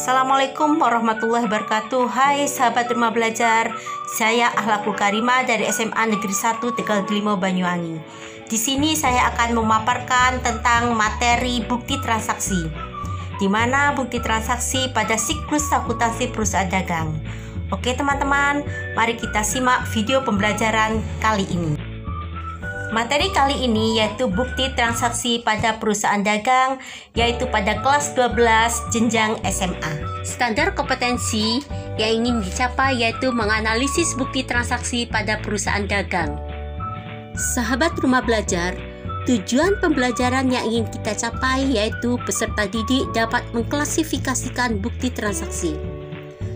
Assalamualaikum warahmatullahi wabarakatuh. Hai sahabat rumah belajar, saya Akhlakul Karimah dari SMA Negeri 1 Tegal Delima Banyuwangi. Di sini saya akan memaparkan tentang materi bukti transaksi, di mana bukti transaksi pada siklus akuntansi perusahaan dagang. Oke teman-teman, mari kita simak video pembelajaran kali ini. Materi kali ini yaitu bukti transaksi pada perusahaan dagang, yaitu pada kelas 12 jenjang SMA. Standar kompetensi yang ingin dicapai yaitu menganalisis bukti transaksi pada perusahaan dagang. Sahabat rumah belajar, tujuan pembelajaran yang ingin kita capai yaitu peserta didik dapat mengklasifikasikan bukti transaksi.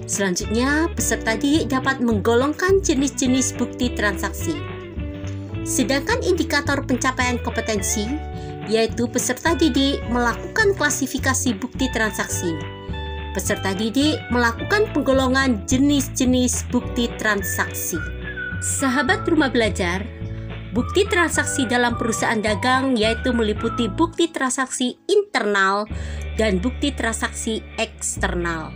Selanjutnya, peserta didik dapat menggolongkan jenis-jenis bukti transaksi. Sedangkan indikator pencapaian kompetensi, yaitu peserta didik melakukan klasifikasi bukti transaksi. Peserta didik melakukan penggolongan jenis-jenis bukti transaksi. Sahabat rumah belajar, bukti transaksi dalam perusahaan dagang yaitu meliputi bukti transaksi internal dan bukti transaksi eksternal.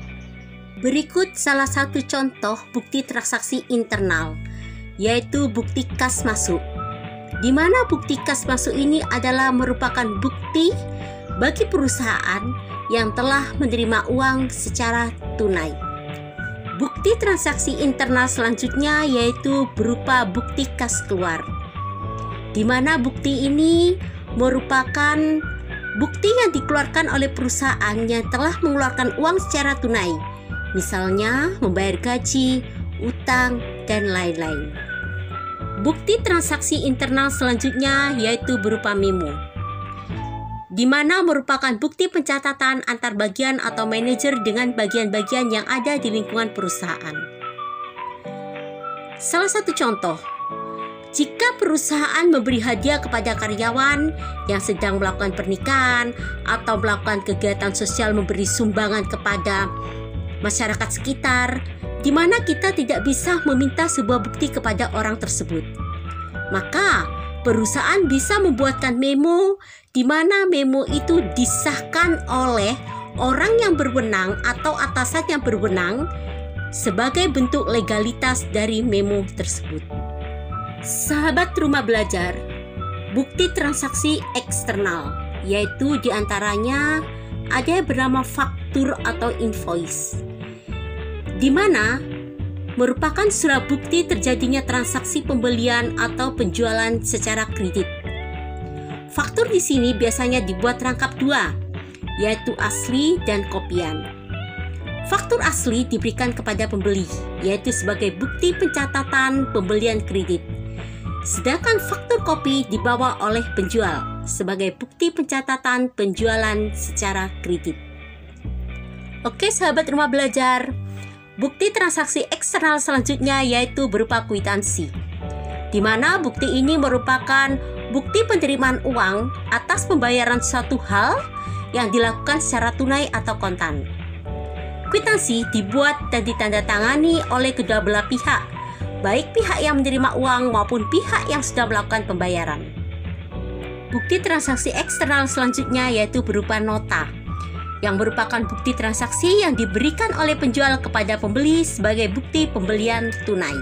Berikut salah satu contoh bukti transaksi internal, yaitu bukti kas masuk, di mana bukti kas masuk ini adalah merupakan bukti bagi perusahaan yang telah menerima uang secara tunai. Bukti transaksi internal selanjutnya yaitu berupa bukti kas keluar, di mana bukti ini merupakan bukti yang dikeluarkan oleh perusahaan yang telah mengeluarkan uang secara tunai, misalnya membayar gaji, utang, dan lain-lain. Bukti transaksi internal selanjutnya yaitu berupa memo, di mana merupakan bukti pencatatan antar bagian atau manajer dengan bagian-bagian yang ada di lingkungan perusahaan. Salah satu contoh, jika perusahaan memberi hadiah kepada karyawan yang sedang melakukan pernikahan atau melakukan kegiatan sosial memberi sumbangan kepada masyarakat sekitar, di mana kita tidak bisa meminta sebuah bukti kepada orang tersebut, maka perusahaan bisa membuatkan memo, di mana memo itu disahkan oleh orang yang berwenang atau atasan yang berwenang sebagai bentuk legalitas dari memo tersebut. Sahabat rumah belajar, bukti transaksi eksternal yaitu diantaranya ada yang bernama faktur atau invoice, di mana merupakan surat bukti terjadinya transaksi pembelian atau penjualan secara kredit. Faktur di sini biasanya dibuat rangkap dua, yaitu asli dan kopian. Faktur asli diberikan kepada pembeli, yaitu sebagai bukti pencatatan pembelian kredit. Sedangkan faktur kopi dibawa oleh penjual sebagai bukti pencatatan penjualan secara kredit. Oke sahabat rumah belajar, bukti transaksi eksternal selanjutnya yaitu berupa kwitansi, di mana bukti ini merupakan bukti penerimaan uang atas pembayaran suatu hal yang dilakukan secara tunai atau kontan. Kwitansi dibuat dan ditandatangani oleh kedua belah pihak, baik pihak yang menerima uang maupun pihak yang sudah melakukan pembayaran. Bukti transaksi eksternal selanjutnya yaitu berupa nota, yang merupakan bukti transaksi yang diberikan oleh penjual kepada pembeli sebagai bukti pembelian tunai.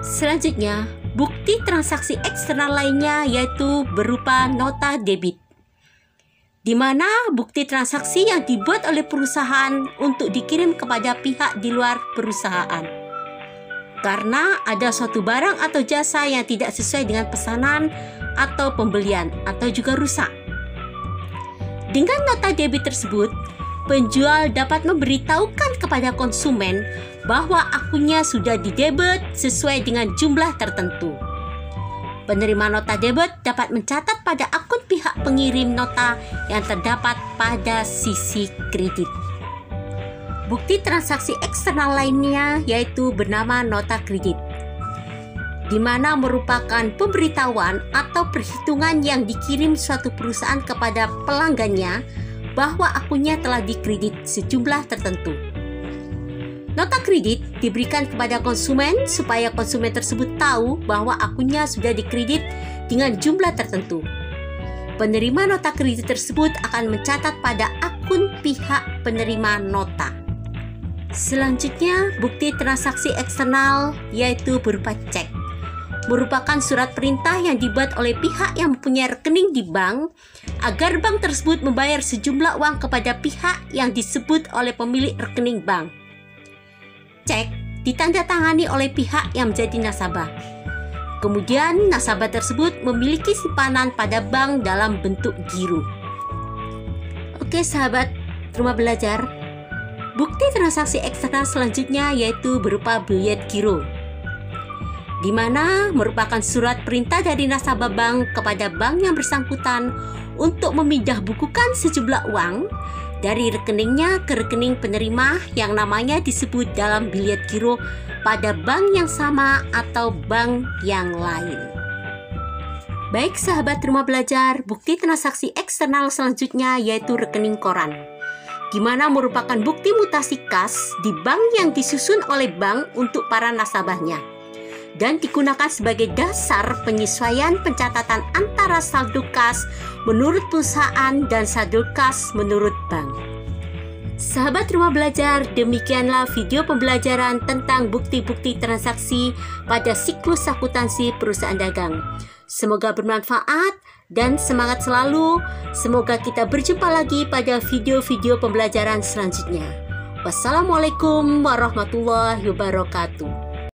Selanjutnya, bukti transaksi eksternal lainnya yaitu berupa nota debit, di mana bukti transaksi yang dibuat oleh perusahaan untuk dikirim kepada pihak di luar perusahaan, karena ada suatu barang atau jasa yang tidak sesuai dengan pesanan atau pembelian atau juga rusak. Dengan nota debit tersebut, penjual dapat memberitahukan kepada konsumen bahwa akunnya sudah didebet sesuai dengan jumlah tertentu. Penerima nota debit dapat mencatat pada akun pihak pengirim nota yang terdapat pada sisi kredit. Bukti transaksi eksternal lainnya yaitu bernama nota kredit, di mana merupakan pemberitahuan atau perhitungan yang dikirim suatu perusahaan kepada pelanggannya bahwa akunnya telah dikredit sejumlah tertentu. Nota kredit diberikan kepada konsumen supaya konsumen tersebut tahu bahwa akunnya sudah dikredit dengan jumlah tertentu. Penerima nota kredit tersebut akan mencatat pada akun akun pihak penerima nota. Selanjutnya, bukti transaksi eksternal yaitu berupa cek. Merupakan surat perintah yang dibuat oleh pihak yang mempunyai rekening di bank agar bank tersebut membayar sejumlah uang kepada pihak yang disebut oleh pemilik rekening bank. Cek ditandatangani oleh pihak yang menjadi nasabah. Kemudian nasabah tersebut memiliki simpanan pada bank dalam bentuk giro. Oke sahabat rumah belajar, bukti transaksi eksternal selanjutnya yaitu berupa billet giro, di mana merupakan surat perintah dari nasabah bank kepada bank yang bersangkutan untuk memindah bukukan sejumlah uang dari rekeningnya ke rekening penerima yang namanya disebut dalam billet giro pada bank yang sama atau bank yang lain. Baik sahabat rumah belajar, bukti transaksi eksternal selanjutnya yaitu rekening koran, di mana merupakan bukti mutasi kas di bank yang disusun oleh bank untuk para nasabahnya dan digunakan sebagai dasar penyesuaian pencatatan antara saldo kas menurut perusahaan dan saldo kas menurut bank. Sahabat rumah belajar, demikianlah video pembelajaran tentang bukti-bukti transaksi pada siklus akuntansi perusahaan dagang. Semoga bermanfaat dan semangat selalu. Semoga kita berjumpa lagi pada video-video pembelajaran selanjutnya. Wassalamualaikum warahmatullahi wabarakatuh.